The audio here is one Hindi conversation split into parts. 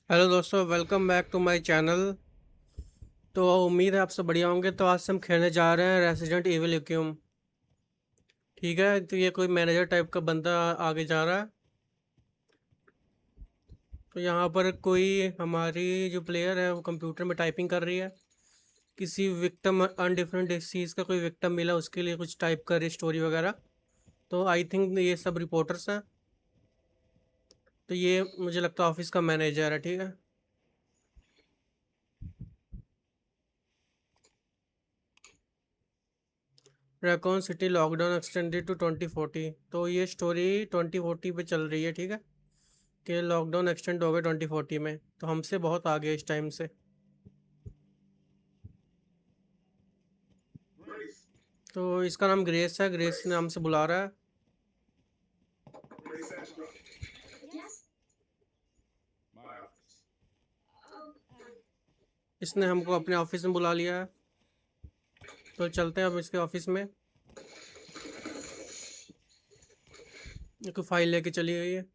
हेलो दोस्तों, welcome back to my channel. तो उम्मीद है आप सब बढ़िया होंगे। तो आज से हम खेलने जा रहे हैं रेसिडेंट एविल यूक्यूम। ठीक है, तो ये कोई मैनेजर टाइप का बंदा आगे जा रहा है। तो यहाँ पर कोई हमारी जो प्लेयर है वो कंप्यूटर में टाइपिंग कर रही है। किसी विक्टिम अनडिफरेंट डिसीज़ का कोई विक्टिम मिला, उसके लिए कुछ टाइप कर रही स्टोरी वगैरह। तो आई थिंक ये सब रिपोर्टर्स हैं। तो ये मुझे लगता है ऑफिस का मैनेजर है। ठीक है। रैकॉन सिटी लॉकडाउन एक्सटेंडेड टू 2040। तो ये स्टोरी 2040 पे चल रही है। ठीक है, कि लॉकडाउन एक्सटेंड हो गया 2040 में, तो हमसे बहुत आगे इस टाइम से। तो इसका नाम ग्रेस है, ग्रेस नाम से बुला रहा है। इसने हमको अपने ऑफिस में बुला लिया है। तो चलते हैं अब इसके ऑफिस में। एक फाइल लेके चली गई है।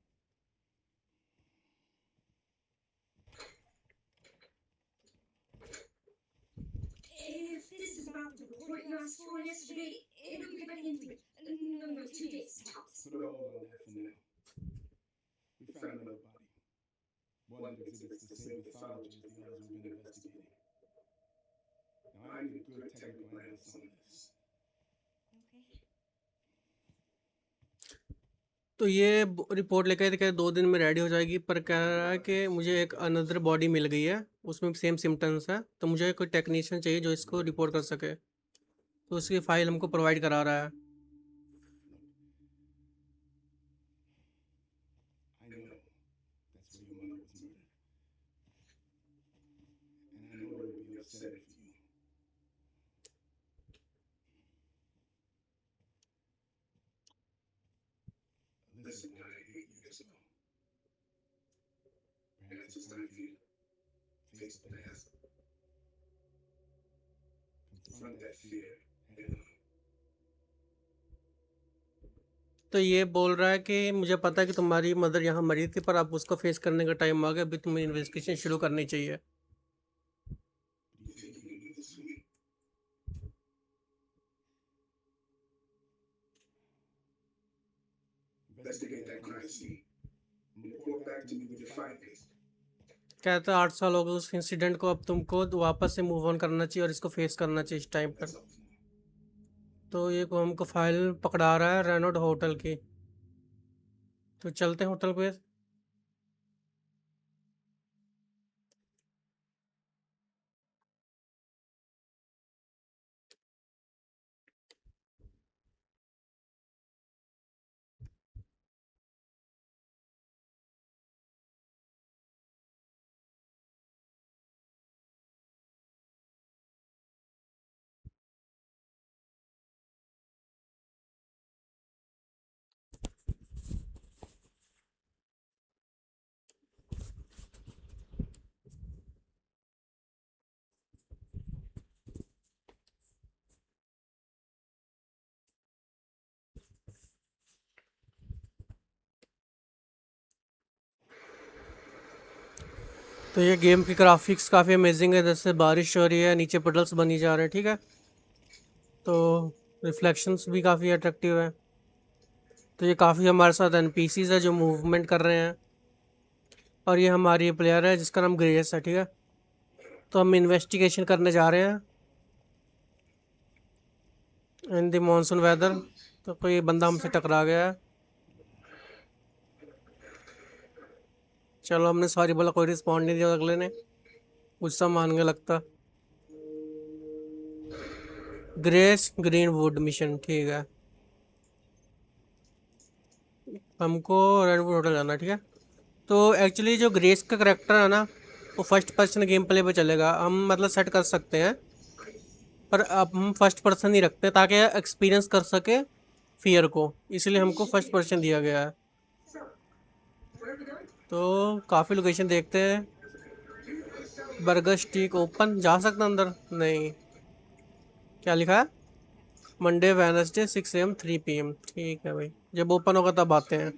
If this is about the report you asked for yesterday, it'll be ready in 2 days tops. Put a hold on that for now. We found another body. One that exhibits the same pathology as the others we've been investigating. Now I need a good technical analyst on this. Okay. तो ये रिपोर्ट लेकर के 2 दिन में रेडी हो जाएगी, पर कह रहा है कि मुझे एक अनदर बॉडी मिल गई है, उसमें सेम सिम्टम्स है। तो मुझे कोई टेक्नीशियन चाहिए जो इसको रिपोर्ट कर सके। तो उसकी फ़ाइल हमको प्रोवाइड करा रहा है। I know that's where your mother was murdered. And I know it would be upsetting for you. Alyssa died 8 years ago. Perhaps it's time for you to face the past. Confront that fear head on. तो ये बोल रहा है कि मुझे पता है कि तुम्हारी मदर यहाँ मरी थी, पर अब उसको फेस करने का टाइम आ गया। अभी तुम्हें इन्वेस्टिगेशन शुरू करनी चाहिए। Do you think you can do this for me? Investigate that crime scene and report back to me with your findings. कहता है 8 साल हो गए उस इंसिडेंट को, अब तुमको वापस से मूव ऑन करना चाहिए और इसको फेस करना चाहिए इस टाइम पर। That's all for now. तो ये को हमको फाइल पकड़ा रहा है रेनॉल्ड होटल की। तो चलते हैं होटल पे। तो ये गेम की ग्राफिक्स काफ़ी अमेजिंग है। जैसे बारिश हो रही है, नीचे पडल्स बनी जा रहे हैं। ठीक है, तो रिफ्लेक्शंस भी काफ़ी अट्रैक्टिव है। तो ये काफ़ी हमारे साथ एनपीसीज है जो मूवमेंट कर रहे हैं। और ये हमारी प्लेयर है जिसका नाम ग्रेस है। ठीक है, तो हम इन्वेस्टिगेशन करने जा रहे हैं इन द मानसून वेदर। तो कोई बंदा हमसे टकरा गया है। चलो, हमने सॉरी बोला, कोई रिस्पॉन्ड नहीं दिया अगले ने। गुस्सा मान के लगता। Grace greenwood mission. ठीक है, हमको रेडवुड होटल जाना है। ठीक है, तो एक्चुअली जो ग्रेस का करेक्टर है ना, वो फर्स्ट पर्सन गेम प्ले पे चलेगा। हम मतलब सेट कर सकते हैं, पर अब हम फर्स्ट पर्सन ही रखते हैं ताकि एक्सपीरियंस कर सके फियर को। इसलिए हमको फर्स्ट पर्सन दिया गया है। तो काफ़ी लोकेशन देखते हैं। बर्गर स्टीक ओपन, जा सकते हैं अंदर? नहीं। क्या लिखा है? Monday Wednesday 6 AM 3 PM। ठीक है भाई, जब ओपन होगा तब आते हैं।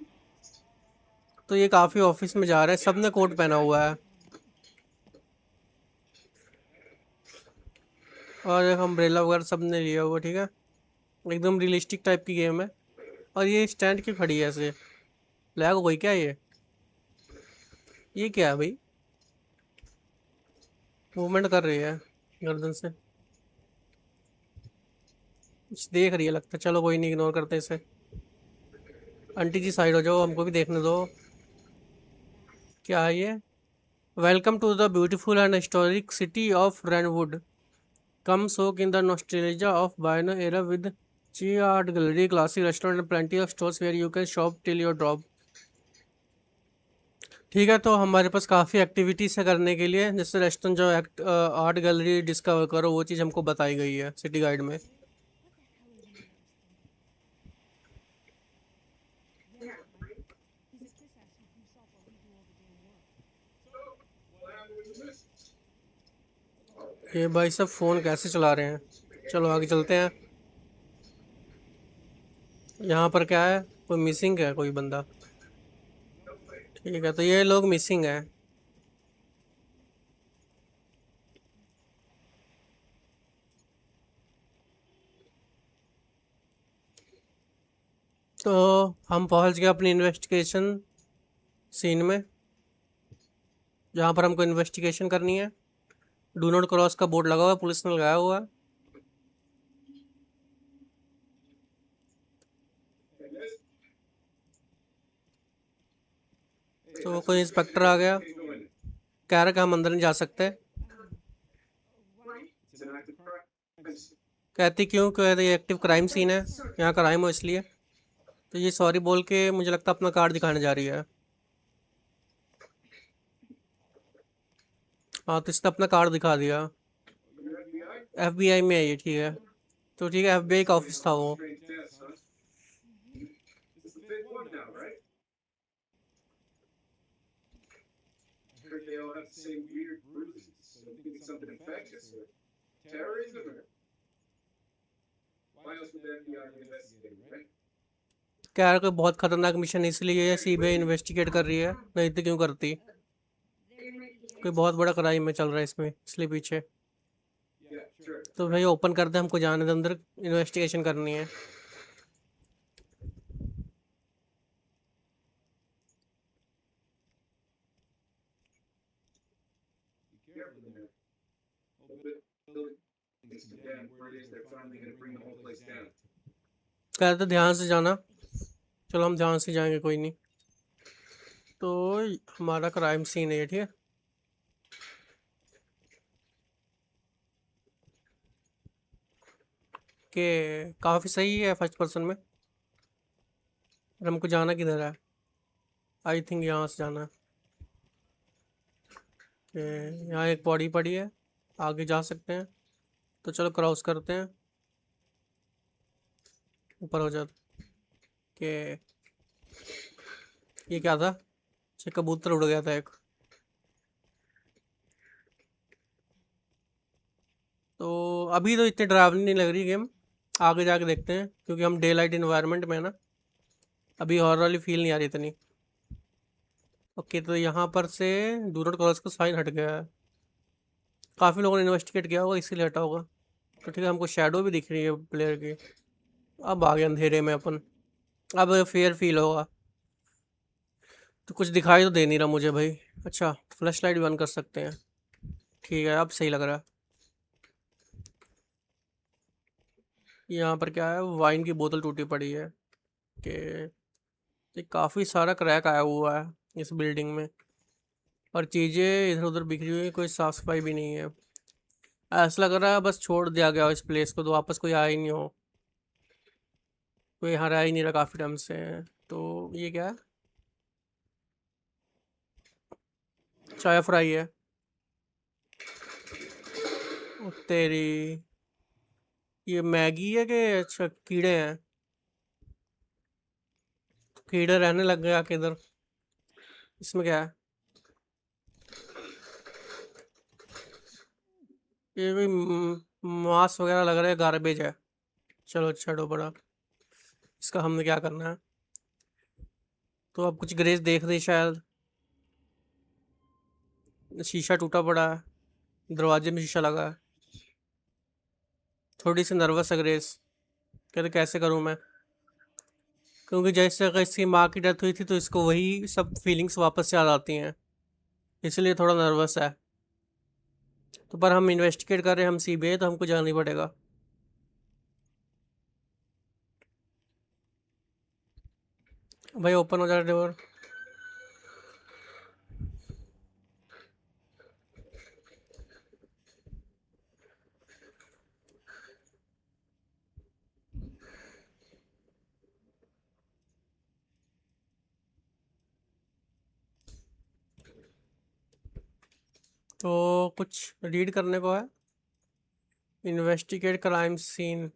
तो ये काफ़ी ऑफिस में जा रहे हैं, सब ने कोट पहना हुआ है। और एक अम्ब्रेला वगैरह सब ने लिया हुआ, ठीक है। एकदम रियलिस्टिक टाइप की गेम है। और ये स्टैंड क्यों खड़ी है ऐसे? लैग हो गई क्या ये क्या है भाई? मूवमेंट कर रही है गर्दन से, कुछ देख रही है लगता है। चलो कोई नहीं, इग्नोर करते इसे। आंटी जी साइड हो जाओ, हमको भी देखने दो। क्या है ये? Welcome to the beautiful and historic city of Rainwood. Come soak in the nostalgia of Buenos era with Chia Art Gallery, classic restaurant and plenty of stores where you can shop till your drop। ठीक है, तो हमारे पास काफ़ी एक्टिविटीज़ है करने के लिए, जैसे रेस्टोरेंट जो आर्ट गैलरी डिस्कवर करो, वो चीज़ हमको बताई गई है सिटी गाइड में। Yeah, right? He's just asking himself while we do all the damn work. What happened with the list? ये भाई सब फ़ोन कैसे चला रहे हैं? चलो आगे चलते हैं। यहाँ पर क्या है? कोई मिसिंग है कोई बंदा? ठीक है, तो ये लोग मिसिंग है। तो हम पहुँच गए अपनी इन्वेस्टिगेशन सीन में, जहाँ पर हमको इन्वेस्टिगेशन करनी है। डू नॉट क्रॉस का बोर्ड लगा हुआ है, पुलिस ने लगाया हुआ है। Hey, listen. Hey, तो let's कोई go. इंस्पेक्टर आ गया, Can't go in. कह रहा कि हम अंदर नहीं जा सकते। Why? It's an active crime scene. कहती क्यों? कहती ये एक्टिव क्राइम सीन है, यहाँ क्राइम हो इसलिए। तो ये सॉरी बोल के मुझे लगता है अपना कार्ड दिखाने जा रही है। हाँ, तो इसने अपना कार्ड दिखा दिया। You're FBI? एफबीआई में है ये, ठीक है। तो ठीक है, एफबीआई का ऑफिस था वो। Strange test, huh? It's the fifth one now, right? I heard they all have the same weird bruises, so you think it's something infectious or terrorism or why else would the FBI be investigating, right? कह रहा कोई बहुत खतरनाक मिशन है इसलिए सीबीआई इन्वेस्टिगेट कर रही है, नहीं तो क्यों करती? There might be कोई बहुत बड़ा क्राइम है चल रहा है इसमें, इसलिए पीछे। Yeah, sure. तो भाई ओपन कर दे, हमको जाने दे अंदर, इन्वेस्टिगेशन करनी है। Be careful in there. Whole building's condemned. Word is they're finally gonna bring the whole place down. कह रहे थे ध्यान से जाना। चलो हम ध्यान से जाएंगे, कोई नहीं। तो हमारा क्राइम सीन है ये, ठीक है। कि काफ़ी सही है फर्स्ट पर्सन में। और हमको जाना किधर है? आई थिंक यहाँ से जाना है। कि यहाँ एक बॉडी पड़ी है, आगे जा सकते हैं। तो चलो क्रॉस करते हैं, ऊपर हो जाता। कि ये क्या था? अच्छा, कबूतर उड़ गया था एक। तो अभी तो इतनी डरावनी नहीं लग रही गेम, आगे जाके देखते हैं, क्योंकि हम डे लाइट इन्वायरमेंट में है ना, अभी हॉरर वाली फील नहीं आ रही इतनी। ओके, तो यहाँ पर से डू नॉट क्रॉस का साइन हट गया है। काफ़ी लोगों ने इन्वेस्टिगेट किया होगा इसीलिए हटा होगा। तो ठीक है, हमको शैडो भी दिख रही है प्लेयर की। अब आ गए अंधेरे में अपन, अब फेयर फील होगा। तो कुछ दिखाई तो दे नहीं रहा मुझे भाई। अच्छा, फ्लैश लाइट भी ऑन कर सकते हैं, ठीक है, अब सही लग रहा है। यहाँ पर क्या है? वाइन की बोतल टूटी पड़ी है। कि काफ़ी सारा क्रैक आया हुआ है इस बिल्डिंग में, और चीज़ें इधर उधर बिखरी हुई हैं, कोई साफ़ सफाई भी नहीं है। ऐसा लग रहा है बस छोड़ दिया गया हो इस प्लेस को, तो वापस कोई आया ही नहीं हो। कोई यहाँ रह ही नहीं रहा काफ़ी टाइम से। तो ये क्या है? चाय फ्राई है। ओ तेरी, ये मैगी है कि अच्छा कीड़े हैं? कीड़े रहने लग गए आके इधर। इसमें क्या है? ये भी मांस वगैरह लग रहा है, गार्बेज है। चलो छोड़ो बड़ा, इसका हमने क्या करना है। तो अब कुछ ग्रेस देख रही शायद। शीशा टूटा पड़ा है, दरवाजे में शीशा लगा है। थोड़ी सी नर्वस है ग्रेस, कहते कैसे करूँ मैं, क्योंकि जैसे अगर इसकी माँ की डेथ हुई थी तो इसको वही सब फीलिंग्स वापस याद आती हैं, इसलिए थोड़ा नर्वस है। तो पर हम इन्वेस्टिगेट कर रहे हैं, हम सीबीआई, तो हमको जाना ही पड़ेगा। भाई ओपन हो जा डोर। तो कुछ रीड करने को है, इन्वेस्टिगेट क्राइम सीन,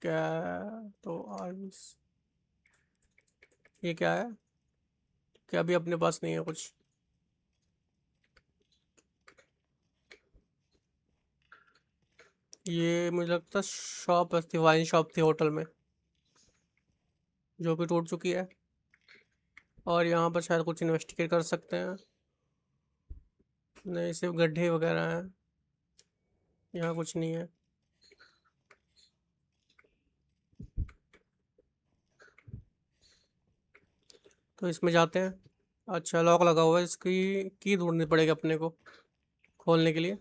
क्या? तो ये क्या है, क्या अभी अपने पास नहीं है कुछ? ये मुझे लगता है शॉप थी, वाइन शॉप थी होटल में, जो कि टूट चुकी है। और यहाँ पर शायद कुछ इन्वेस्टिगेट कर सकते हैं। नहीं, सिर्फ गड्ढे वगैरह हैं, यहाँ कुछ नहीं है। तो इसमें जाते हैं। अच्छा, लॉक लगा हुआ है, इसकी की ढूंढनी पड़ेगी अपने को खोलने के लिए।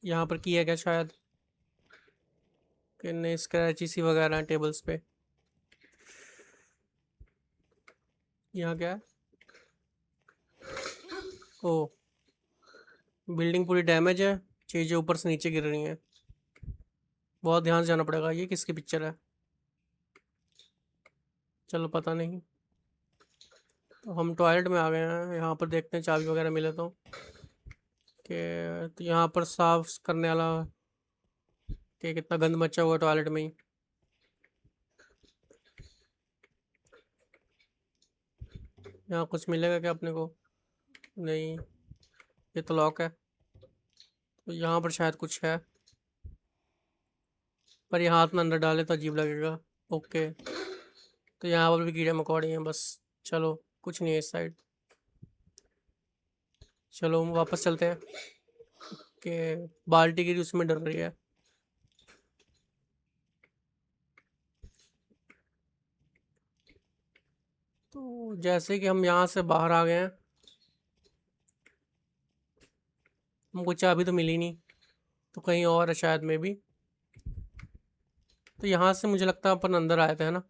यहाँ पर की है क्या शायद, कि नहीं, स्क्रैची सी वगैरह हैं टेबल्स पे। यहाँ क्या है? ओ, बिल्डिंग पूरी डैमेज है, चीज़ें ऊपर से नीचे गिर रही हैं, बहुत ध्यान से जाना पड़ेगा। ये किसकी पिक्चर है? चलो पता नहीं। तो हम टॉयलेट में आ गए हैं, यहाँ पर देखते हैं चाबी वगैरह मिले तो यहाँ पर साफ करने वाला, कि कितना गंद मचा हुआ है टॉयलेट में ही। यहाँ कुछ मिलेगा क्या अपने को? नहीं, ये तो लॉक है। तो यहाँ पर शायद कुछ है, पर ये हाथ में अंदर डाले तो अजीब लगेगा। ओके, तो यहाँ पर भी कीड़े मकोड़े हैं बस। चलो, कुछ नहीं है इस साइड। चलो हम वापस चलते हैं, कि बाल्टी गिरी उसमें डर रही है। तो जैसे कि हम यहाँ से बाहर आ गए हैं, हमको चाबी तो मिली नहीं, तो कहीं और है शायद में भी। तो यहाँ से मुझे लगता है अपन अंदर आए थे, है ना?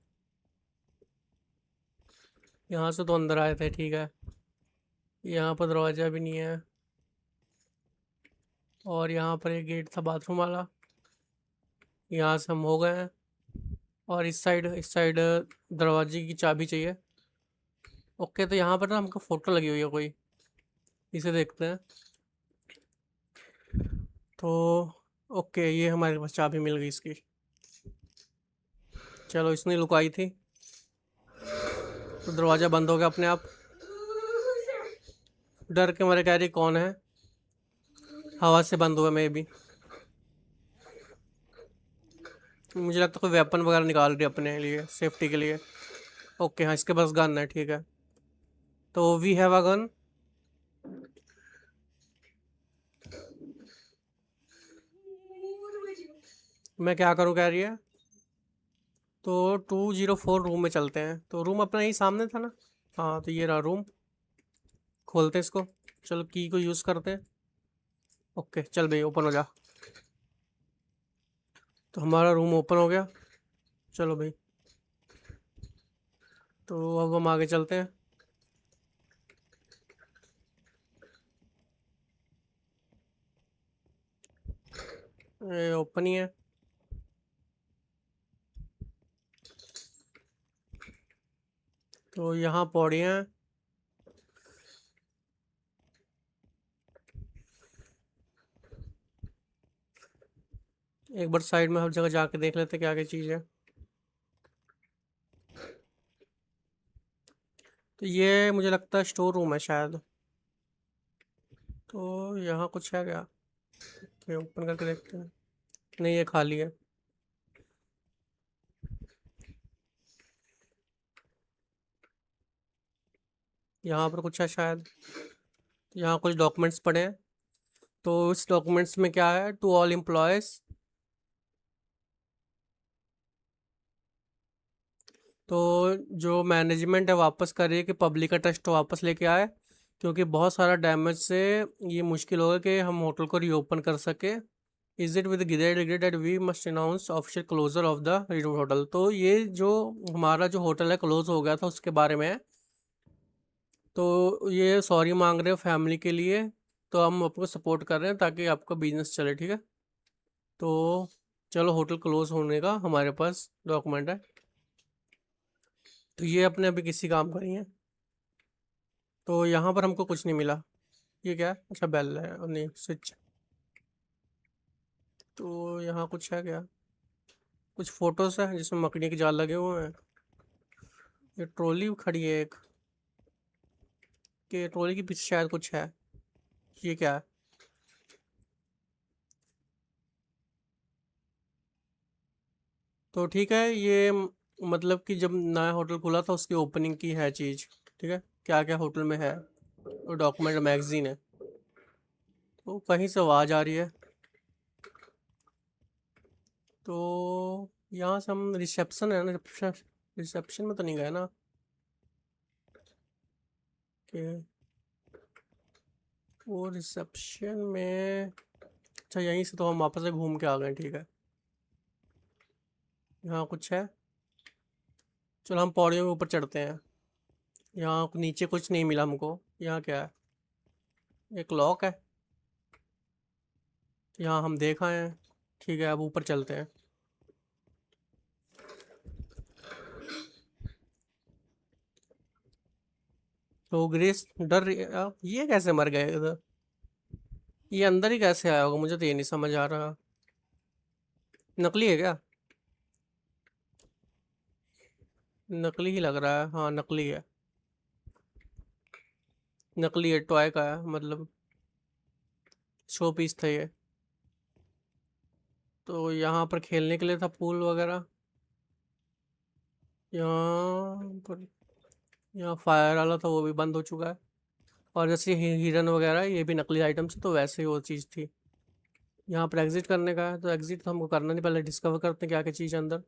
यहाँ से तो अंदर आए थे, ठीक है। यहाँ पर दरवाज़ा भी नहीं है, और यहाँ पर एक गेट था बाथरूम वाला। यहाँ से हम हो गए हैं, और इस साइड दरवाजे की चाबी चाहिए। ओके, तो यहाँ पर ना हमको फ़ोटो लगी हुई है कोई, इसे देखते हैं। तो ओके, ये हमारे पास चाबी मिल गई इसकी। चलो, इसने लुकाई थी, तो दरवाज़ा बंद हो गया अपने आप। डर के मारे कह रही कौन है, हवा से बंद हुआ मे भी। मुझे लगता है कोई वेपन वगैरह निकाल रही है अपने लिए, सेफ्टी के लिए। ओके, हाँ, इसके पास गन है, ठीक है। तो we have a gun. What do I do? मैं क्या करूँ कह रही है? तो 204 रूम में चलते हैं। तो रूम अपना यही सामने था ना? हाँ, तो ये रहा रूम, खोलते हैं इसको। चलो, की को यूज़ करते हैं। ओके, चल भाई ओपन हो जा। तो हमारा रूम ओपन हो गया। चलो भाई, तो अब हम आगे चलते हैं। ये ओपन ही है। तो यहाँ पौड़ियाँ हैं। एक बार साइड में हर जगह जाके देख लेते क्या क्या चीज़ है। तो ये मुझे लगता है स्टोर रूम है शायद। तो यहाँ कुछ है क्या? ओपन करके देखते हैं। नहीं, ये खाली है। यहाँ पर कुछ है शायद। यहाँ कुछ डॉक्यूमेंट्स पड़े हैं, तो इस डॉक्यूमेंट्स में क्या है, टू ऑल एम्प्लॉयज़, तो जो मैनेजमेंट है वापस कर रही है कि पब्लिक का ट्रस्ट वापस लेके आए, क्योंकि बहुत सारा डैमेज से ये मुश्किल होगा कि हम होटल को रीओपन कर सके। Is it with great regret that we must announce official closure of the resort hotel. तो ये जो हमारा जो होटल है क्लोज हो गया था उसके बारे में है। तो ये सॉरी मांग रहे हो फैमिली के लिए, तो हम आपको सपोर्ट कर रहे हैं ताकि आपका बिजनेस चले, ठीक है। तो चलो, होटल क्लोज होने का हमारे पास डॉक्यूमेंट है। तो ये अपने अभी किसी काम का नहीं है। तो यहाँ पर हमको कुछ नहीं मिला। ये क्या है? अच्छा, बेल है, नहीं स्विच। तो यहाँ कुछ है क्या? कुछ फोटोज है जिसमें मकड़ी के जाल लगे हुए हैं। ये ट्रॉली खड़ी है एक, कि ट्रॉली के पीछे शायद कुछ है। ये क्या है? तो ठीक है, ये मतलब कि जब नया होटल खुला था उसकी ओपनिंग की है चीज़, ठीक है, क्या क्या होटल में है। तो डॉक्यूमेंट मैगजीन है। तो कहीं से आवाज़ आ रही है। तो यहाँ से हम रिसेप्शन है ना, रिसेप्शन में तो नहीं गए ना कि वो रिसेप्शन में। अच्छा, यहीं से तो हम वापस से घूम के आ गए, ठीक है। यहाँ कुछ है। चलो हम पौड़ियों के ऊपर चढ़ते हैं। यहाँ नीचे कुछ नहीं मिला हमको। यहाँ क्या है? एक लॉक है। यहाँ हम देख आए हैं, ठीक है। अब ऊपर चलते हैं। तो ग्रेस डर रही है। ये कैसे मर गए इधर? ये अंदर ही कैसे आया होगा, मुझे तो ये नहीं समझ आ रहा। नकली है क्या? नकली ही लग रहा है, हाँ नकली है। नकली है, टॉय का है, मतलब शो पीस था ये। तो यहाँ पर खेलने के लिए था पूल वगैरह। यहाँ पर, यहाँ फायर वाला था वो भी बंद हो चुका है। और जैसे हिरन वगैरह ये भी नकली आइटम्स है, तो वैसे ही वो चीज़ थी। यहाँ पर एग्जिट करने का है, तो एग्जिट तो हमको करना नहीं, पहले डिस्कवर करते हैं क्या क्या चीज़ है अंदर।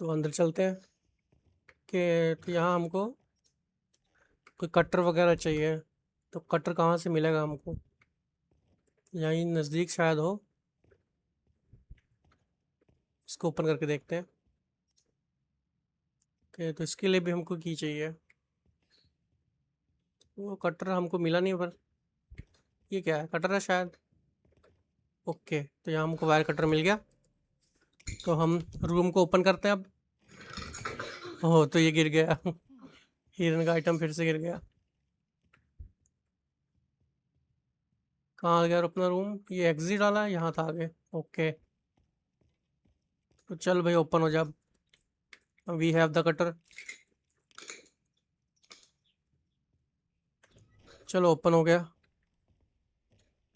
तो अंदर चलते हैं। कि तो यहाँ हमको कोई कटर वगैरह चाहिए। तो कटर कहाँ से मिलेगा हमको? यहीं नज़दीक शायद हो। इसको ओपन करके देखते हैं। कि तो इसके लिए भी हमको की चाहिए। वो कटर हमको मिला नहीं, पर ये क्या है? कटर है शायद। ओके, तो यहाँ हमको वायर कटर मिल गया। तो हम रूम को ओपन करते हैं अब। ओह, तो ये गिर गया। हिरन का आइटम फिर से गिर गया। कहाँ आ गया अपना रूम? ये एग्जिट वाला है, यहाँ था आगे। ओके, तो चल भाई ओपन हो जा। We have the cutter. चलो ओपन हो गया।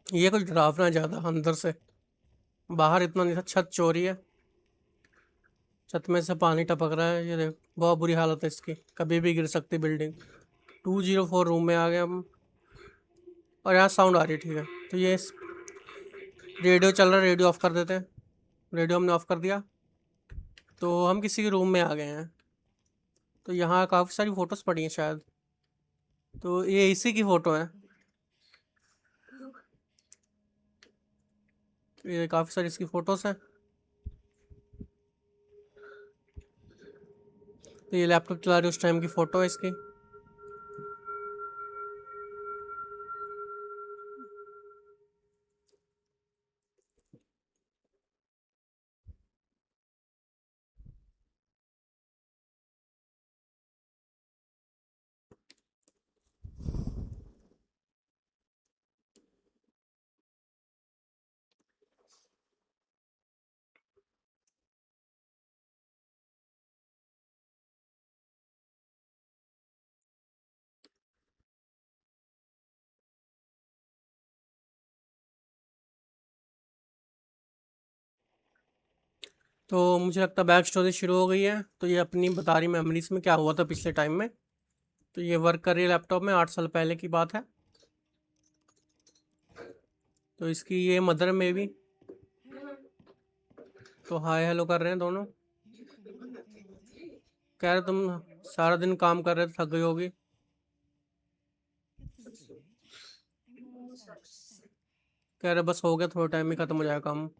ये कुछ डरावना है ज़्यादा अंदर से। बाहर इतना नहीं था। छत चोरी है। छत में से पानी टपक रहा है, ये देख बहुत बुरी हालत है इसकी, कभी भी गिर सकती बिल्डिंग। 204 रूम में आ गए हम। और यहाँ साउंड आ रही है, ठीक है। तो ये रेडियो चल रहा है, रेडियो ऑफ कर देते हैं। रेडियो हमने ऑफ कर दिया। तो हम किसी के रूम में आ गए हैं। तो यहाँ काफ़ी सारी फ़ोटोज़ पड़ी हैं शायद। तो ये इसी की फ़ोटो है। ये काफ़ी सारी इसकी फ़ोटोज़ हैं। तो ये लैपटॉप चला रही उस टाइम की फ़ोटो है इसकी। तो मुझे लगता है बैक स्टोरी शुरू हो गई है। तो ये अपनी बता रही मेमोरीज में क्या हुआ था पिछले टाइम में। तो ये वर्क कर रही है लैपटॉप में, 8 साल पहले की बात है। तो इसकी ये मदर में भी तो हाय हेलो कर रहे हैं दोनों। कह रहे तुम सारा दिन काम कर रहे थे, थक गई होगी। कह रहे बस हो गया, थोड़ा टाइम में खत्म हो जाएगा काम।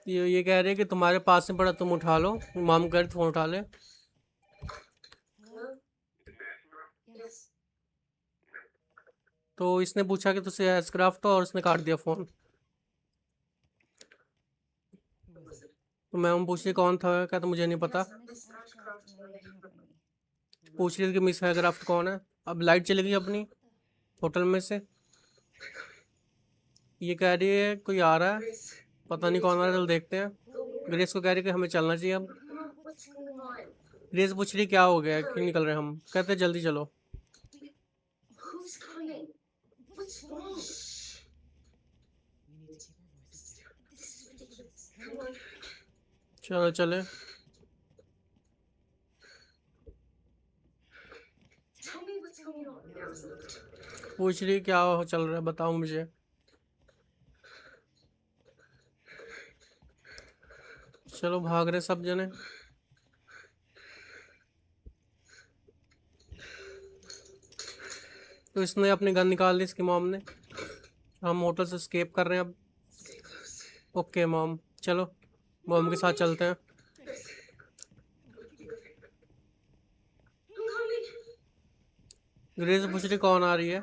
ये कह रहे हैं कि तुम्हारे पास में पड़ा, तुम उठा लो। माम कह रहे फोन उठा ले। तो इसने पूछा कि तुझसे एयरक्राफ्ट हो, और उसने काट दिया फोन। तो मैम पूछ रही कौन था, क्या तो मुझे नहीं पता। पूछ रही थी कि मिस एयरक्राफ्ट कौन है। अब लाइट चली गई अपनी होटल में से। ये कह रही है कोई आ रहा है, पता नहीं कौन आ रहा है, चल देखते हैं। ग्रेस को कह रही है कि हमें चलना चाहिए अब। ग्रेस पूछ रही क्या हो गया, क्यों निकल रहे हैं हम। कहते हैं जल्दी चलो। Who's coming? What's wrong? This is ridiculous. Come on. चलो चले। Tell me what's going on. पूछ रही क्या चल रहा है, बताओ मुझे। चलो भाग रहे सब जने। तो इसने अपनी गन निकाल ली, इसकी मॉम ने। हम होटल से स्केप कर रहे हैं अब। ओके मॉम, चलो मॉम के साथ चलते हैं। I'm coming. ग्रेस पूछ रही कौन आ रही है।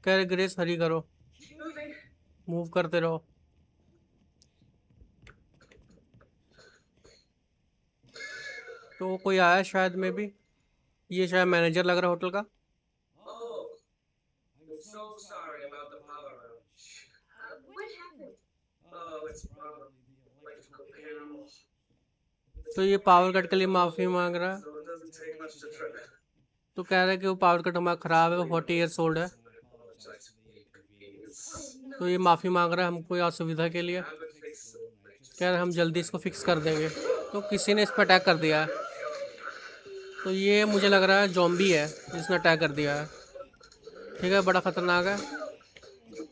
कह रहे ग्रेस हरी करो, Moving. मूव करते रहो। तो कोई आया शायद में भी। ये शायद मैनेजर लग रहा है होटल का। Oh, I'm so sorry about the power outage. What happened? Oh, it's probably the electrical panel. तो ये पावर कट के लिए माफ़ी मांग रहा है। So it doesn't take much to trip it. तो कह रहा है कि वो पावर कट हमारा ख़राब है, वो 40 ईयर्स ओल्ड है। Apologize for the inconvenience. तो ये माफ़ी मांग रहा है हमको असुविधा के लिए। Have it fixed soon. कह रहे हम जल्दी इसको फिक्स कर देंगे। तो किसी ने इस पर अटैक कर दिया है। तो ये मुझे लग रहा है जॉम्बी है जिसने अटैक कर दिया है। ठीक है, बड़ा ख़तरनाक है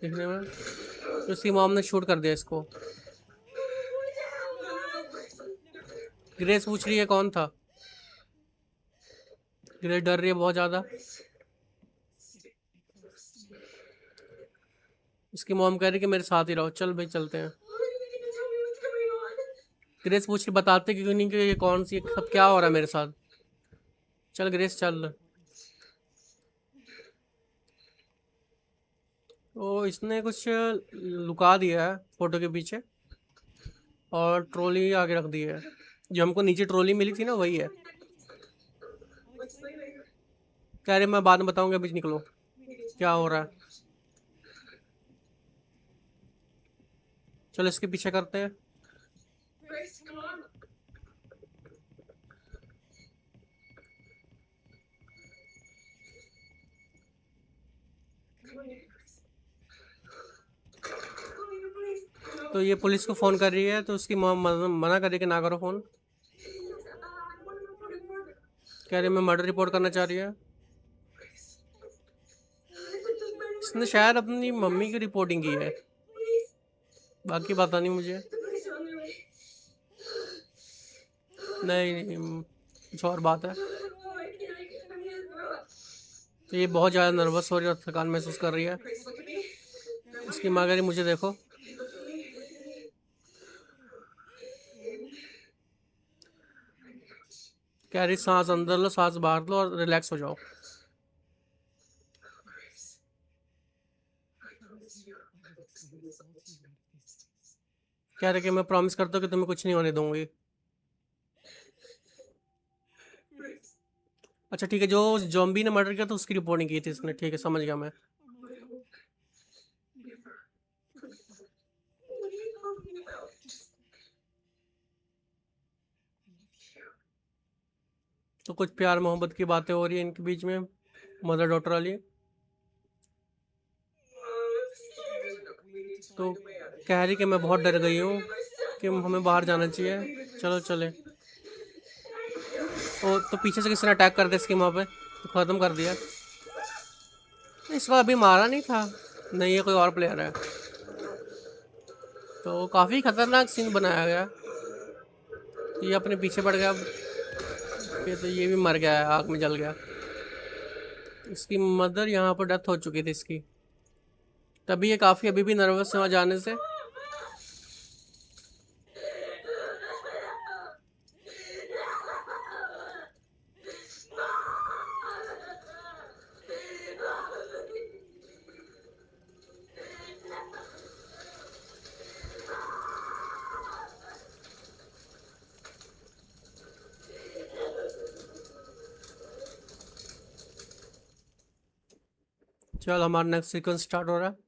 दिखने में। तो इसकी मॉम ने शूट कर दिया इसको। ग्रेस पूछ रही है कौन था। ग्रेस डर रही है बहुत ज़्यादा। इसकी मॉम कह रही कि मेरे साथ ही रहो। चल भाई चलते हैं। Tell me what's going on. Grace पूछ रही बताते क्यों नहीं कि ये कौन सी सब क्या हो रहा है मेरे साथ। चल ग्रेस चल। तो इसने कुछ लुका दिया है फोटो के पीछे, और ट्रॉली आगे रख दी है। जो हमको नीचे ट्रॉली मिली थी ना, वही है। What's leaving? कह रही मैं बाद में बताऊंगा, बीच निकलो क्या हो रहा है। चलो इसके पीछे करते हैं। Grace, come on. Come on, Grace. Come on, please. तो ये पुलिस को फ़ोन कर रही है, तो उसकी मॉम मना कर रही है कि ना करो phone. I want to report a murder. कह रही मैं मर्डर रिपोर्ट करना चाह रही है। Please. इसने शायद अपनी मम्मी की रिपोर्टिंग की है, बाकी पता नहीं मुझे। The police are on their way. नहीं, कुछ और बात है। Oh, I can't throw up. तो ये बहुत ज़्यादा नर्वस हो रही है और थकान महसूस कर रही है। Grace, look at me. इसकी माँ कह रही मुझे देखो। कह रही सांस अंदर लो, सांस बाहर लो और रिलैक्स हो जाओ। कह रहे कि मैं प्रॉमिस करता हूँ कि तुम्हें कुछ नहीं होने दूंगी। अच्छा ठीक है, जो जॉम्बी ने मर्डर किया था उसकी रिपोर्टिंग की थी इसने। ठीक है, समझ गया मैं। What are you talking about? तो कुछ प्यार मोहब्बत की बातें हो रही है इनके बीच में, मदर डॉटर वाली। तो कह रही कि मैं बहुत डर गई हूँ कि हमें बाहर जाना चाहिए, चलो चले। तो पीछे से किसी ने अटैक कर दिया इसकी माँ पे, तो ख़त्म कर दिया। इसको अभी मारा नहीं था, नहीं ये कोई और प्लेयर है। तो काफ़ी खतरनाक सीन बनाया गया। ये अपने पीछे पड़ गया, फिर तो ये भी मर गया है, आग में जल गया। इसकी मदर यहाँ पर डेथ हो चुकी थी इसकी, तभी ये काफ़ी अभी भी नर्वस है वहाँ जाने से। चल हमारा नेक्स्ट सीक्वेंस स्टार्ट हो रहा है।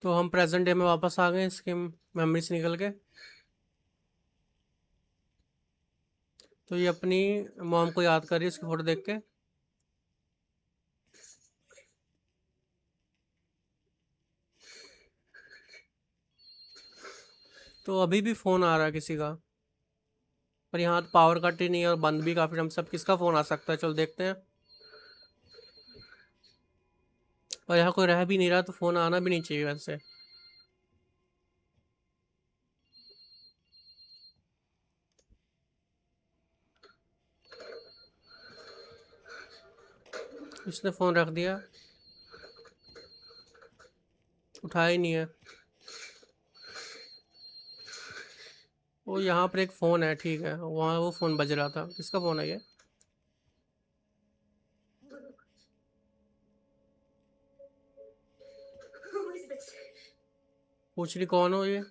तो हम प्रेजेंट डे में वापस आ गए इसके मेमोरी से निकल के। तो ये अपनी मॉम को याद कर रही है इसकी फ़ोटो देख के। तो अभी भी फ़ोन आ रहा है किसी का, पर यहाँ तो पावर कट ही नहीं है और बंद भी काफ़ी टाइम। सब किसका फ़ोन आ सकता है, चलो देखते हैं। और यहाँ कोई रह भी नहीं रहा, तो फ़ोन आना भी नहीं चाहिए वैसे। इसने फ़ोन रख दिया, उठाया ही नहीं है। वो यहाँ पर एक फ़ोन है, ठीक है, वहाँ वो फ़ोन बज रहा था। किसका फ़ोन है ये? Who is this? पूछ रही कौन हो ये।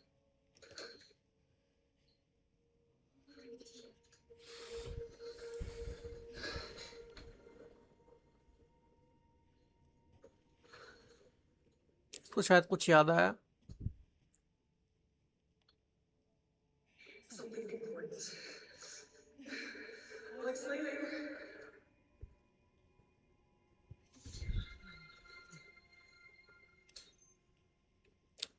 तो शायद कुछ याद आया। Something important. I'll explain later.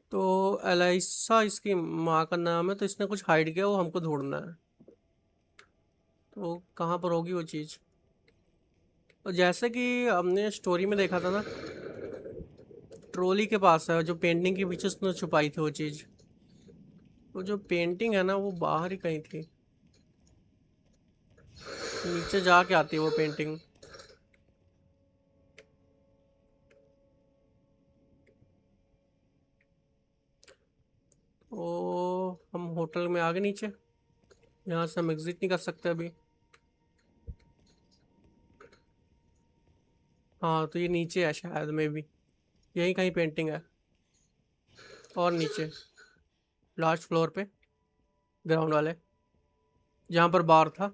तो एलाइसा इसकी माँ का नाम है, तो इसने कुछ हाइड किया, वो हमको ढूंढना है। तो कहाँ पर होगी वो चीज़? और जैसे कि हमने स्टोरी में देखा था ना, ट्रॉली के पास है, जो पेंटिंग के पीछे उसने छुपाई थी वो चीज़। वो जो पेंटिंग है ना, वो बाहर ही कहीं थी, नीचे जाके आती है वो पेंटिंग। ओ, हम होटल में आ गए नीचे, यहाँ से हम एग्जिट नहीं कर सकते अभी। हाँ, तो ये नीचे है शायद, में भी यही कहीं पेंटिंग है। और नीचे लास्ट फ्लोर पे, ग्राउंड वाले, जहाँ पर बार था,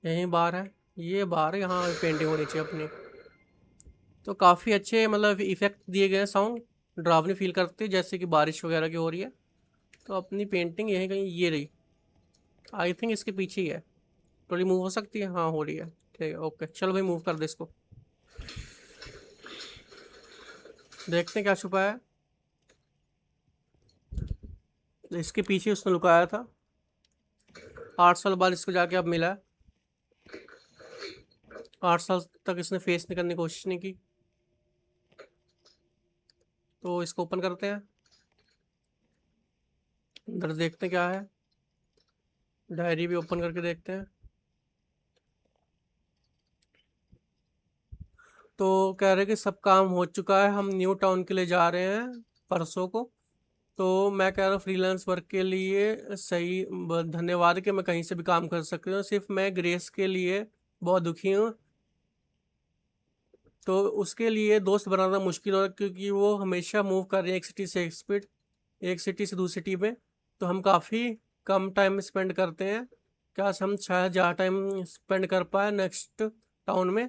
यहीं बार है। ये बार है, यहाँ पेंटिंग होनी चाहिए अपनी। तो काफ़ी अच्छे मतलब इफ़ेक्ट दिए गए हैं, साउंड डरावनी फील करती है, जैसे कि बारिश वगैरह की हो रही है। तो अपनी पेंटिंग यहीं कहीं ये रही, आई थिंक इसके पीछे ही है। थोड़ी मूव हो सकती है, हाँ हो रही है, ठीक है, ओके चलो भाई मूव कर दे इसको, देखते हैं क्या छुपा है। इसके पीछे उसने लुकाया था, 8 साल बाद इसको जाके अब मिला है। 8 साल तक इसने फेस नहीं करने की कोशिश नहीं की। तो इसको ओपन करते हैं, अंदर देखते हैं क्या है। डायरी भी ओपन करके देखते हैं। तो कह रहे कि सब काम हो चुका है, हम न्यू टाउन के लिए जा रहे हैं परसों को। तो मैं कह रहा हूँ फ्रीलांस वर्क के लिए सही धन्यवाद कि मैं कहीं से भी काम कर सकती हूँ, सिर्फ मैं ग्रेस के लिए बहुत दुखी हूँ। तो उसके लिए दोस्त बनाना मुश्किल हो रहा है क्योंकि वो हमेशा मूव कर रही है एक सिटी से एक सिटी से दूसरी सिटी में। तो हम काफ़ी कम टाइम स्पेंड करते हैं, क्या हम शायद ज़्यादा टाइम स्पेंड कर पाए नेक्स्ट टाउन में।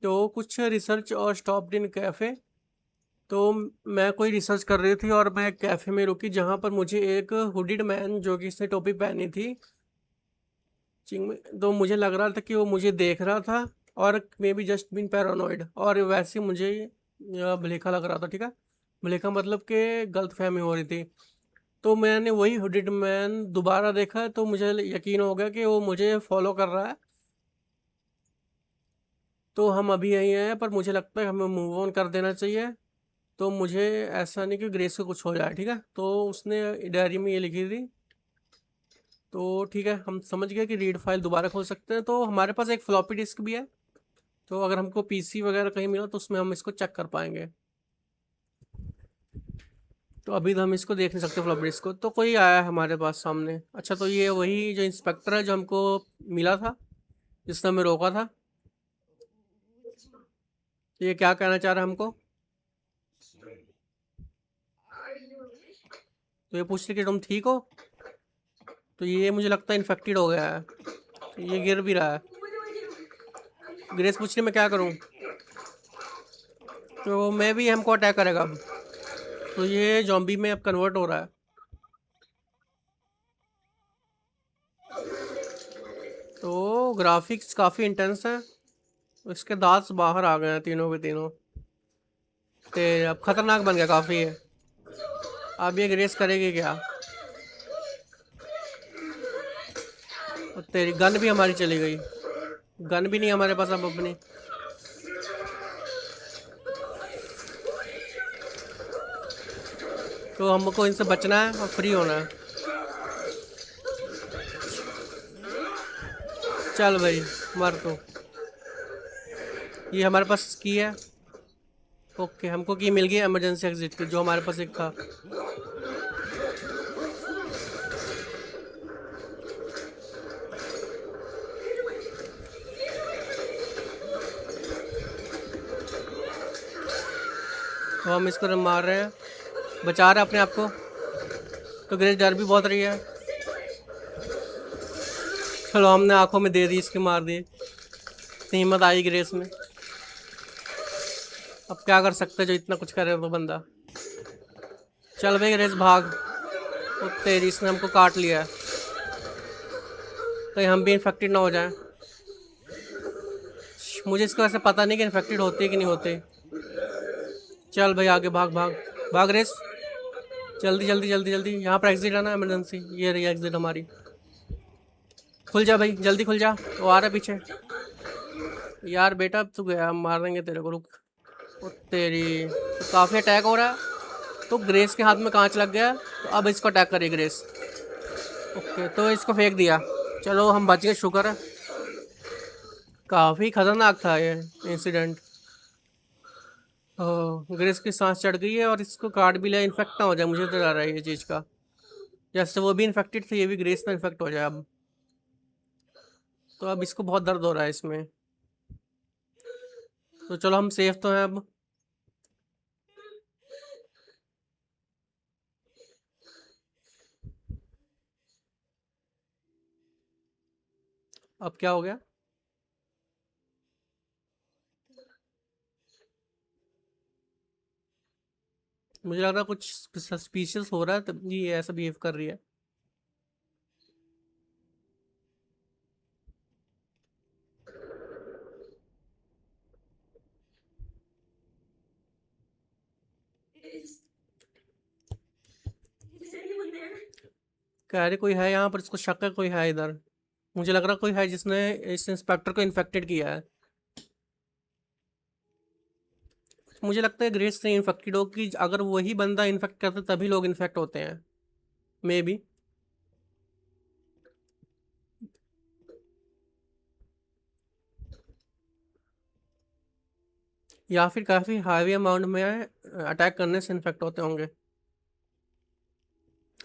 तो कुछ रिसर्च और स्टॉप्ड इन कैफ़े। तो मैं कोई रिसर्च कर रही थी और मैं एक कैफ़े में रुकी जहाँ पर मुझे एक हुडिड मैन जो कि इसने टोपी पहनी थी चिंग में, तो मुझे लग रहा था कि वो मुझे देख रहा था और maybe just been paranoid, और वैसे मुझे भलेखा लग रहा था। ठीक है, भलेखा मतलब कि गलतफहमी हो रही थी। तो मैंने वही हुडिड मैन दोबारा देखा तो मुझे यकीन हो गया कि वो मुझे फॉलो कर रहा है। तो हम अभी यहीं हैं, पर मुझे लगता है हमें मूव ऑन कर देना चाहिए। तो मुझे ऐसा नहीं कि ग्रेस को कुछ हो जाए। ठीक है, तो उसने डायरी में ये लिखी थी। तो ठीक है, हम समझ गए कि रीड फाइल दोबारा खोल सकते हैं। तो हमारे पास एक फ्लॉपी डिस्क भी है, तो अगर हमको पीसी वगैरह कहीं मिला तो उसमें हम इसको चेक कर पाएंगे। तो अभी तो हम इसको देख नहीं सकते फ्लॉपी डिस्क को। तो कोई आया है हमारे पास सामने। अच्छा, तो ये वही जो इंस्पेक्टर है जो हमको मिला था, जिसने हमें रोका था। तो ये क्या कहना चाह रहा है हमको? Explain. Are you okay? तो ये पूछ रही कि तुम ठीक हो। तो ये मुझे लगता है इन्फेक्टेड हो गया है, तो ये गिर भी रहा है। What do I do? Grace पूछ रही मैं क्या करूं। तो मैं भी हमको अटैक करेगा अब। तो ये जॉम्बी में अब कन्वर्ट हो रहा है। तो ग्राफिक्स काफ़ी इंटेंस है, इसके दांत बाहर आ गए हैं तीनों के तीनों। ते अब खतरनाक बन गया काफ़ी है। अब ये ग्रेस करेगी क्या? और तेरी गन भी हमारी चली गई। गन भी नहीं हमारे पास अब अपनी। तो हमको इनसे बचना है और फ्री होना है। चल भाई मर तो। ये हमारे पास की है। ओके, हमको की मिल गई इमरजेंसी एग्जिट की, जो हमारे पास एक था। तो हम इसको मार रहे हैं, बचा रहे हैं अपने आप को। तो ग्रेस डर भी बहुत रही है। चलो हमने आंखों में दे दी, इसके मार दी। इतनी हिम्मत आई ग्रेस में। अब क्या कर सकते हैं जो इतना कुछ करे वो बंदा। चल भाई ग्रेस भाग। ओ तेरी, इसने हमको काट लिया है। कहीं हम भी इन्फेक्टेड ना हो जाए। मुझे इसको ऐसे पता नहीं कि इन्फेक्टेड होते कि नहीं होते। चल भाई आगे भाग भाग भाग रेस। जल्दी जल्दी जल्दी जल्दी, यहाँ पर एग्जिट है ना इमरजेंसी, ये रही एग्जिट हमारी। खुल जा भाई, जल्दी खुल जा, वो आ रहा है पीछे। यार बेटा अब तू गया, हम मार देंगे तेरे को, रुक। ओ तेरी, तो काफ़ी अटैक हो रहा है। तो ग्रेस के हाथ में कांच लग गया, तो अब इसको अटैक करिए ग्रेस। ओके, तो इसको फेंक दिया। चलो हम बच गए, शुक्र है। काफ़ी खतरनाक था ये इंसिडेंट। ग्रेस की सांस चढ़ गई है और इसको काट भी लिया, इन्फेक्ट ना हो जाए, मुझे तो डर रहा है ये चीज़ का। जैसे वो भी इन्फेक्टेड थे, ये भी ग्रेस में इन्फेक्ट हो जाए अब। तो अब इसको बहुत दर्द हो रहा है इसमें। तो चलो हम सेफ तो हैं अब। अब क्या हो गया? मुझे लग रहा है कुछ सस्पिशियस हो रहा है, तब ये ऐसा बिहेव कर रही है। Is anyone there? कह रही कोई है यहाँ पर, इसको शक है कोई है इधर। मुझे लग रहा है कोई है जिसने इस इंस्पेक्टर को इन्फेक्टेड किया है। मुझे लगता है ग्रेस से इन्फेक्टेड हो कि अगर वही बंदा इन्फेक्ट करता तभी लोग इन्फेक्ट होते हैं, मे बी। या फिर काफ़ी हाई अमाउंट में अटैक करने से इन्फेक्ट होते होंगे।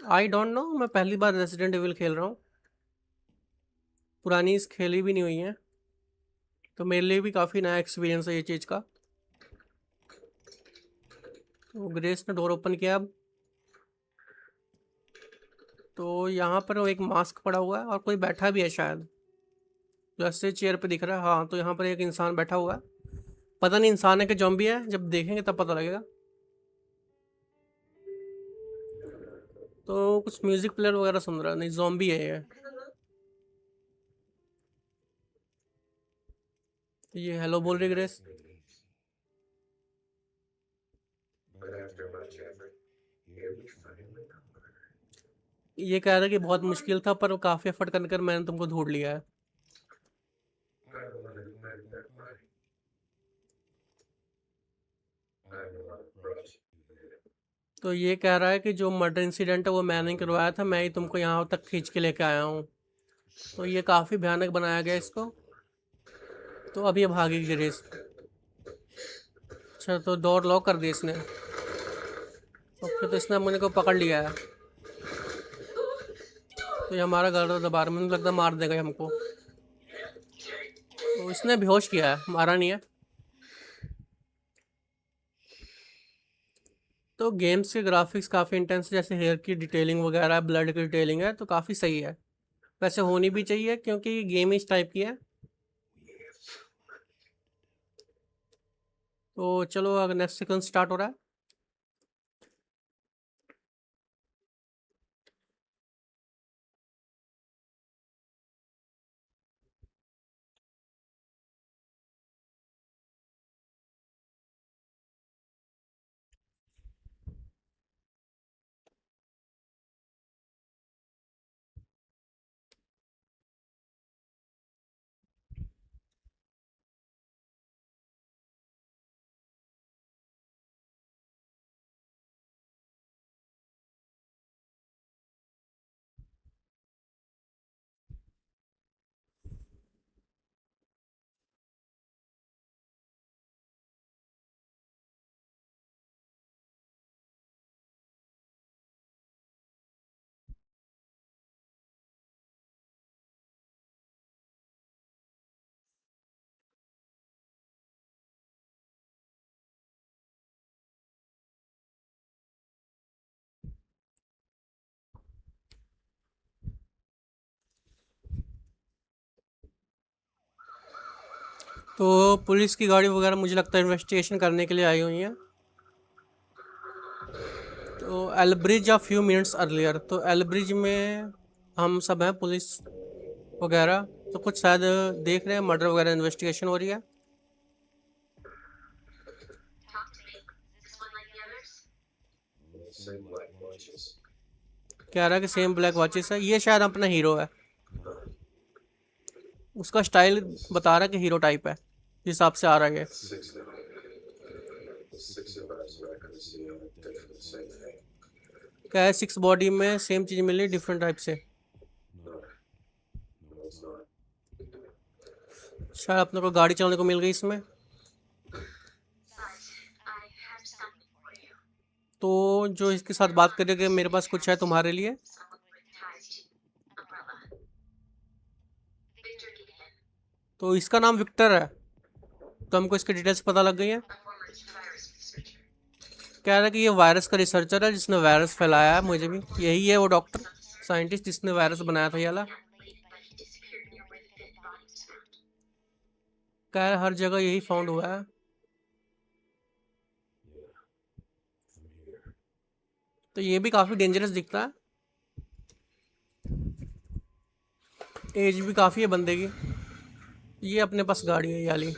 आई डोंट नो, मैं पहली बार रेजिडेंट एविल खेल रहा हूँ, पुरानी इस खेली भी नहीं हुई है, तो मेरे लिए भी काफ़ी नया एक्सपीरियंस है ये चीज़ का। तो ग्रेस ने डोर ओपन किया अब। तो यहाँ पर एक मास्क पड़ा हुआ है और कोई बैठा भी है शायद, जैसे चेयर पे दिख रहा है। हाँ, तो यहाँ पर एक इंसान बैठा हुआ है, पता नहीं इंसान है कि जॉम्बी है, जब देखेंगे तब पता लगेगा। तो कुछ म्यूजिक प्लेयर वगैरह सुन रहा है, नहीं जॉम्बी है ये हेलो बोल रही grace. But after much effort, here we finally are. ये कह रहा है कि बहुत मुश्किल था, पर काफ़ी एफर्ट करने कर मैंने तुमको ढूंढ लिया है। I don't want to go to that party. I have a lot of grudge. तो ये कह रहा है कि जो मर्डर इंसिडेंट है वो मैंने करवाया था, मैं ही तुमको यहाँ तक खींच के लेके आया हूँ। तो ये काफ़ी भयानक बनाया गया इसको। तो अब ये भागेगी ग्रेस। अच्छा, तो डोर लॉक कर दी इसने। ओके, तो इसने मुझे को पकड़ लिया है। तो ये हमारा घर दबा रहा, मुझे लगता है मार देगा ये हमको। तो इसने बेहोश किया है, मारा नहीं है। तो गेम्स के ग्राफिक्स काफ़ी इंटेंस, जैसे हेयर की डिटेलिंग वगैरह, ब्लड की डिटेलिंग है, तो काफ़ी सही है। वैसे होनी भी चाहिए क्योंकि गेम इस टाइप की है। तो चलो अगर नेक्स्ट सीक्वेंस स्टार्ट हो रहा है। तो पुलिस की गाड़ी वगैरह मुझे लगता है इन्वेस्टिगेशन करने के लिए आई हुई है। तो एलब्रिज या फ्यू मिनट्स अर्लियर, तो एलब्रिज में हम सब हैं पुलिस वगैरह, तो कुछ शायद देख रहे हैं, मर्डर वगैरह इन्वेस्टिगेशन हो रही है। Talk to me. Is this one like the others? Same black watches. कह रहा है कि सेम ब्लैक वॉचेस है, ये शायद अपना हीरो है, उसका स्टाइल बता रहा है कि हीरो टाइप है, जिस हिसाब से आ रहा है ये। 6 now. 6 of us records see all different same thing. क्या है, 6 बॉडी में सेम चीज़ मिली डिफरेंट टाइप से। No. No, it's not. शायद अपने को गाड़ी चलाने को मिल गई इसमें। But I have something for you. तो जो इसके साथ बात करेगा, मेरे पास कुछ है तुम्हारे लिए। Someone with ties to Umbrella. Victor Gideon, तो इसका नाम विक्टर है, तो हमको इसकी डिटेल्स पता लग गई है। a former virus researcher. कह रहा है कि ये वायरस का रिसर्चर है जिसने वायरस फैलाया है, मुझे भी यही है वो डॉक्टर साइंटिस्ट जिसने वायरस बनाया था ये वाला। Young lady, but he disappeared near where the dead body was found. कह रहा है हर जगह यही फाउंड हुआ है। From here. तो ये भी काफ़ी डेंजरस दिखता है, एज भी काफ़ी है बंदे की। ये अपने पास गाड़ी है ये वाली,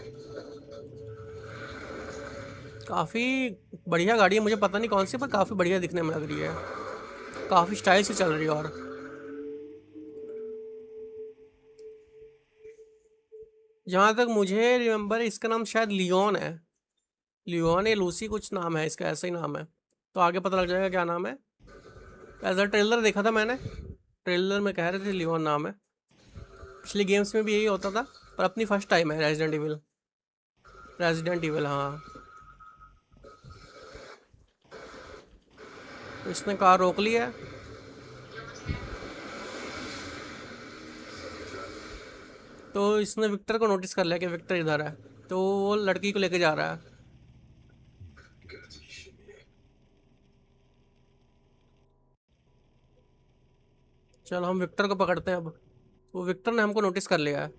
काफ़ी बढ़िया गाड़ी है, मुझे पता नहीं कौन सी, पर काफ़ी बढ़िया दिखने में लग रही है, काफ़ी स्टाइल से चल रही है। और जहाँ तक मुझे रिमेंबर, इसका नाम शायद लियोन है, लियोन या लूसी कुछ नाम है इसका, ऐसा ही नाम है। तो आगे पता लग जाएगा क्या नाम है। ऐसा ट्रेलर देखा था मैंने, ट्रेलर में कह रहे थे लियोन नाम है। पिछली गेम्स में भी यही होता था, पर अपनी फर्स्ट टाइम है रेजिडेंट इविल, हाँ। इसने कार रोक ली है। तो इसने विक्टर को नोटिस कर लिया कि विक्टर इधर है, तो वो लड़की को लेके जा रहा है। चलो हम विक्टर को पकड़ते हैं अब। वो विक्टर ने हमको नोटिस कर लिया है।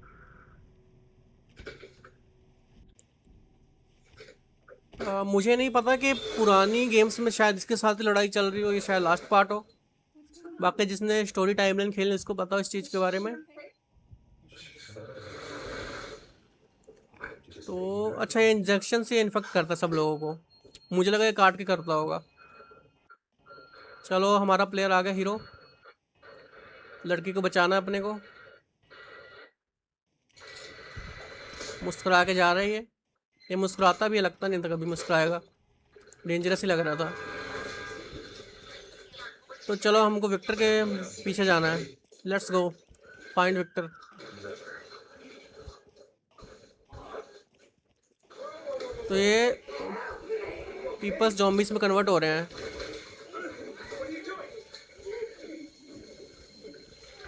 मुझे नहीं पता कि पुरानी गेम्स में शायद इसके साथ ही लड़ाई चल रही हो, ये शायद लास्ट पार्ट हो। बाकी जिसने स्टोरी टाइमलाइन खेली उसको पता हो इस चीज़ के बारे में। तो अच्छा, ये इंजेक्शन से इन्फेक्ट करता है सब लोगों को। मुझे लगा ये काट के करता होगा। चलो हमारा प्लेयर आ गया, हीरो। लड़की को बचाना है अपने को। मुस्कुरा के जा रही है। ये मुस्कुराता भी है, लगता नहीं था कभी मुस्कुराएगा। डेंजरस ही लग रहा था। तो चलो हमको विक्टर के पीछे जाना है। Let's go find Victor. तो ये पीपल्स ज़ॉम्बीज में कन्वर्ट हो रहे हैं।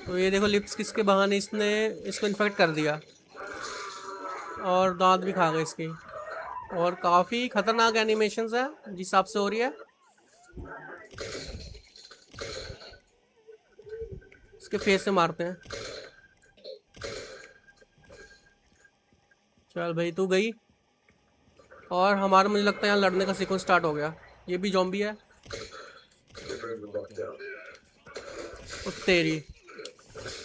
तो ये देखो लिप्स किसके बहाने इसने इसको इन्फेक्ट कर दिया, और दांत भी खा गए इसकी। और काफ़ी खतरनाक एनिमेशंस है जिस हिसाब से हो रही है। इसके फेस से मारते हैं। चल भाई तू गई। और हमारा मुझे लगता है यहाँ लड़ने का सीक्वेंस स्टार्ट हो गया। ये भी ज़ॉम्बी है। ओ तेरी।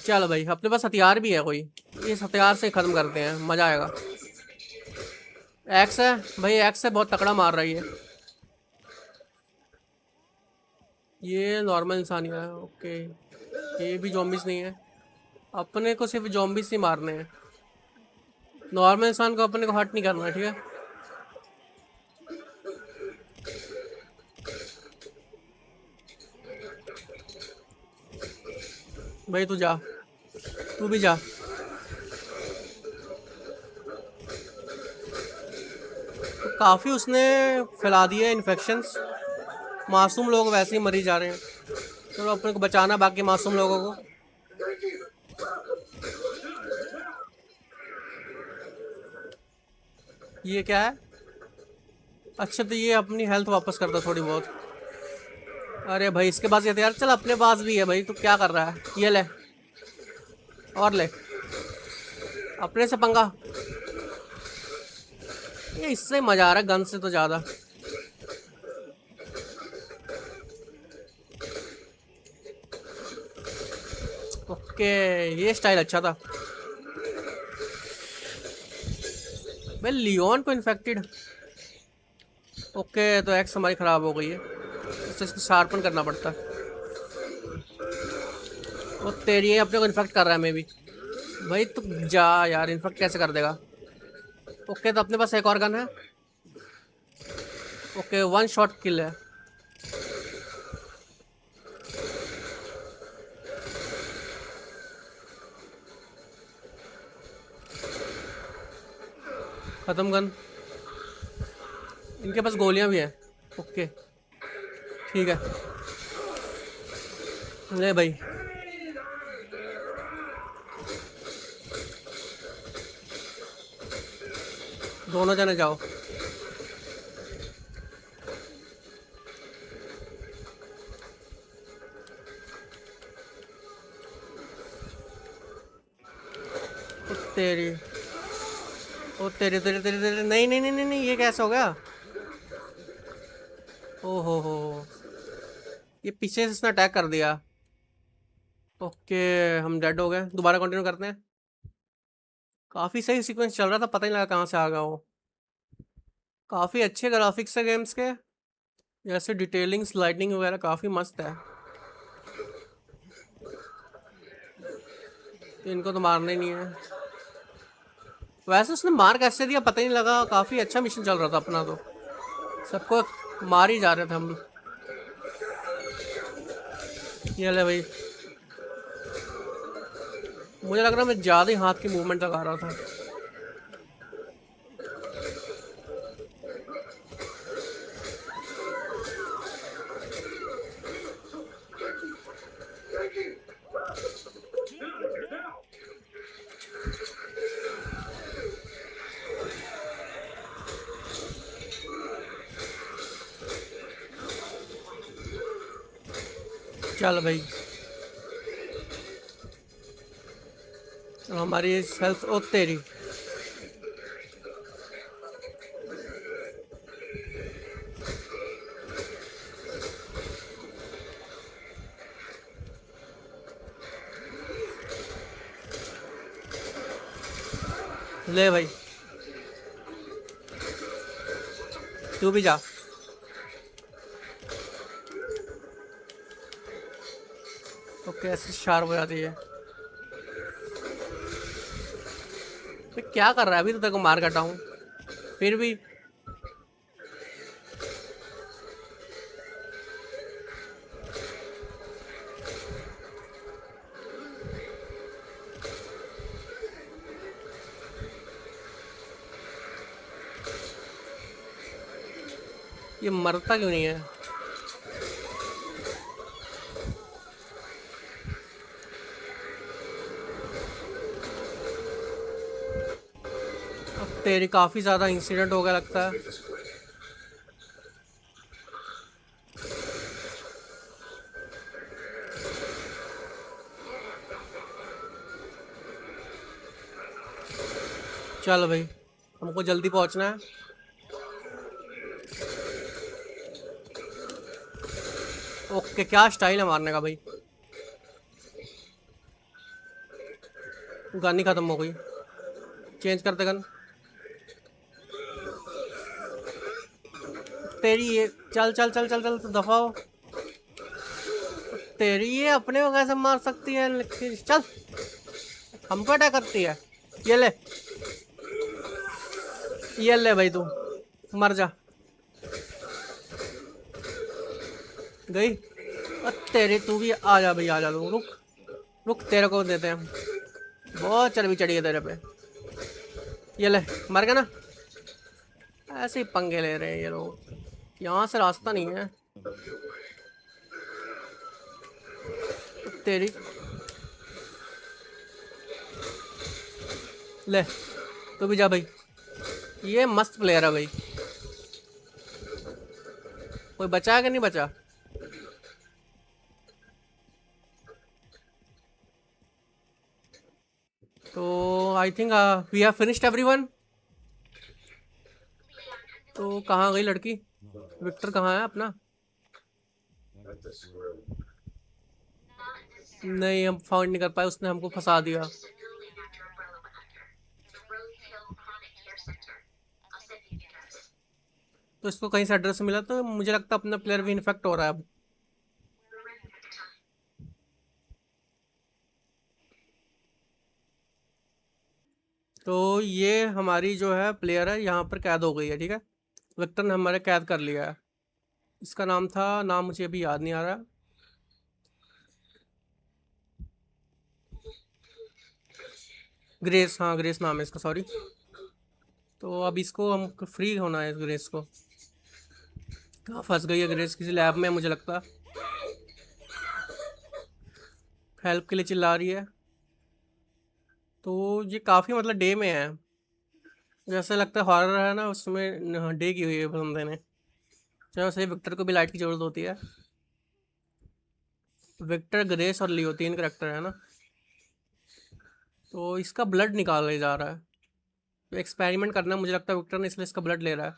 चल भाई अपने पास हथियार भी है कोई, इस हथियार से ख़त्म करते हैं, मज़ा आएगा। एक्स है भाई, एक्स से बहुत तकड़ा मार रही है। ये नॉर्मल इंसान ही है। ओके, ये भी ज़ॉम्बीज़ नहीं है। अपने को सिर्फ ज़ॉम्बीज़ ही मारने हैं। नॉर्मल इंसान को अपने को हर्ट नहीं करना, ठीक है। भाई तू जा, तू भी जा। तो काफ़ी उसने फैला दिए इन्फेक्शंस। मासूम लोग वैसे ही मरी जा रहे हैं। चलो अपने को बचाना बाकी मासूम लोगों को। ये क्या है? अच्छा, तो ये अपनी हेल्थ वापस करता थोड़ी बहुत। अरे भाई इसके पास ये हथियार, चल अपने पास भी है भाई। तू क्या कर रहा है? ये ले और ले, अपने से पंगा। ये इससे मजा आ रहा है गन से तो ज़्यादा। ओके, ये स्टाइल अच्छा था भाई। लियोन को इन्फेक्टेड। ओके, तो एक्स हमारी ख़राब हो गई है, इससे इसको शार्पन करना पड़ता है। वो तेरी अपने को इन्फेक्ट कर रहा है। मैं भी भाई तू जा यार, इन्फेक्ट कैसे कर देगा? ओके, तो अपने पास एक और गन है। ओके, वन शॉट किल है। ख़त्म गन। इनके पास गोलियां भी हैं। ओके ठीक है, ले भाई। दोनों जने जाओ। ओ तेरी, ओ तेरे तेरे तेरे तेरे, नहीं नहीं नहीं नहीं नहीं, ये कैसे हो गया? ओ हो, ये पीछे से इसने अटैक कर दिया। ओके, हम डेड हो गए। दोबारा कंटिन्यू करते हैं। काफ़ी सही सीक्वेंस चल रहा था, पता ही लगा कहाँ से आ गया वो। काफ़ी अच्छे ग्राफिक्स है गेम्स के, जैसे डिटेलिंग्स, लाइटनिंग वगैरह काफ़ी मस्त है। तो इनको तो मारना ही नहीं है। वैसे उसने मार कैसे दिया पता ही नहीं लगा। काफ़ी अच्छा मिशन चल रहा था अपना, तो सबको मार ही जा रहे थे हम। ये ले भाई, मुझे लग रहा मैं ज़्यादा ही हाथ की मूवमेंट लगा रहा था। चल भाई, हमारी हेल्थ ओ तेरी। ले भाई, तू भी जा। तो कैसे शार्प हो जाती है। तो क्या कर रहा है, अभी तो तेरे को मार काटा हूँ फिर भी। ये मरता क्यों नहीं है। अब तेरी काफ़ी ज़्यादा इंसिडेंट हो गया लगता है। चल भाई, हमको जल्दी पहुंचना है। ओके, क्या स्टाइल है मारने का भाई। गन ही खत्म हो गई, चेंज करते गन। तेरी ये, चल चल चल चल चल तो दफा हो। तेरी ये अपने को कैसे मार सकती है, चल हमको अटैक करती है। ये ले, ये ले भाई, तू मर जा। गई। और तेरी तू भी आ जा भाई, आ जा तू, रुक रुक, तेरे को देते हैं। बहुत चर्बी चढ़ी है तेरे पे। ये ले, मर गया ना। ऐसे ही पंगे ले रहे हैं ये लोग, यहाँ से रास्ता नहीं है। तेरी ले, तू भी जा भाई। ये मस्त प्लेयर है भाई। कोई बचा है कि नहीं बचा। तो I think we have finished everyone. तो कहाँ गई लड़की, विक्टर कहाँ है अपना। नहीं, हम फाउंड नहीं कर पाए, उसने हमको फंसा दिया। तो इसको कहीं से एड्रेस मिला, तो मुझे लगता है अपना प्लेयर भी इन्फेक्ट हो रहा है अब। तो ये हमारी जो है प्लेयर है यहाँ पर कैद हो गई है, ठीक है। विक्टर ने हमारे कैद कर लिया है। इसका नाम था, नाम मुझे अभी याद नहीं आ रहा। ग्रेस, हाँ ग्रेस नाम है इसका, सॉरी। तो अब इसको हम फ्री होना है, इस ग्रेस को। कहाँ फंस गई है ग्रेस, किसी लैब में मुझे लगता है। हेल्प के लिए चिल्ला रही है। तो ये काफ़ी मतलब डे में है, जैसे लगता है हॉरर है ना, उसमें डे की हुई है बंदे ने। चलो सही, विक्टर को भी लाइट की ज़रूरत होती है। विक्टर, ग्रेस और लियो, 3 करेक्टर है ना। तो इसका ब्लड निकाले जा रहा है, तो एक्सपेरिमेंट करना है मुझे लगता है विक्टर ने, इसलिए इसका ब्लड ले रहा है।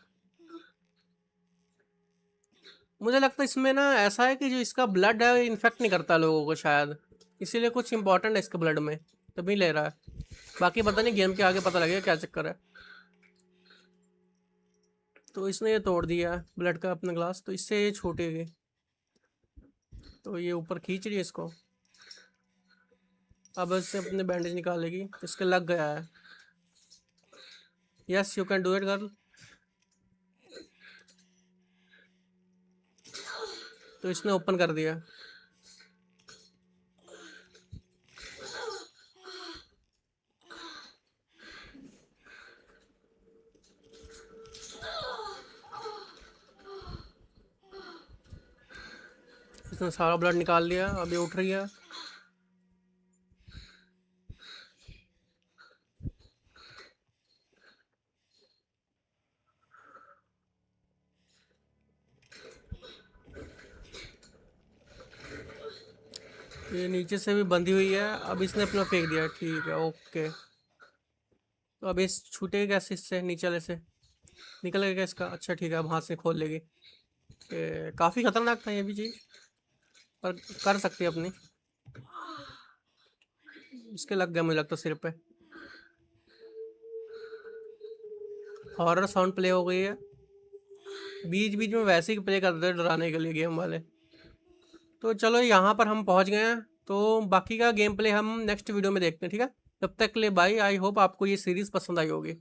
मुझे लगता है इसमें ना ऐसा है कि जो इसका ब्लड है इन्फेक्ट नहीं करता लोगों को शायद, इसीलिए कुछ इंपॉर्टेंट है इसके ब्लड में, तभी ले रहा है। बाकी पता नहीं, गेम के आगे पता लगेगा क्या चक्कर है। तो इसने ये तोड़ दिया ब्लड का अपना ग्लास, तो इससे ये छूटेगी। तो ये ऊपर खींच रही है इसको। अब इससे अपने बैंडेज निकालेगी, इसके लग गया है। Yes, you can do it girl. तो इसने ओपन कर दिया। इसने सारा ब्लड निकाल लिया, अभी उठ रही है। ये नीचे से भी बंधी हुई है, अब इसने अपना फेंक दिया, ठीक है ओके। तो अब इस छूटेगी कैसे इससे, नीचे वाले से निकल गया इसका, अच्छा ठीक है अब हाथ से खोल लेगी। काफ़ी खतरनाक था ये भी चीज़, पर कर सकती है अपनी। इसके लग गया मुझे लगता सिर पे। हॉरर साउंड प्ले हो गई है, बीच बीच में वैसे ही प्ले करते हैं डराने के लिए गेम वाले। तो चलो यहाँ पर हम पहुँच गए हैं, तो बाकी का गेम प्ले हम नेक्स्ट वीडियो में देखते हैं, ठीक है। तब तक के लिए बाय, आई होप आपको ये सीरीज़ पसंद आई होगी।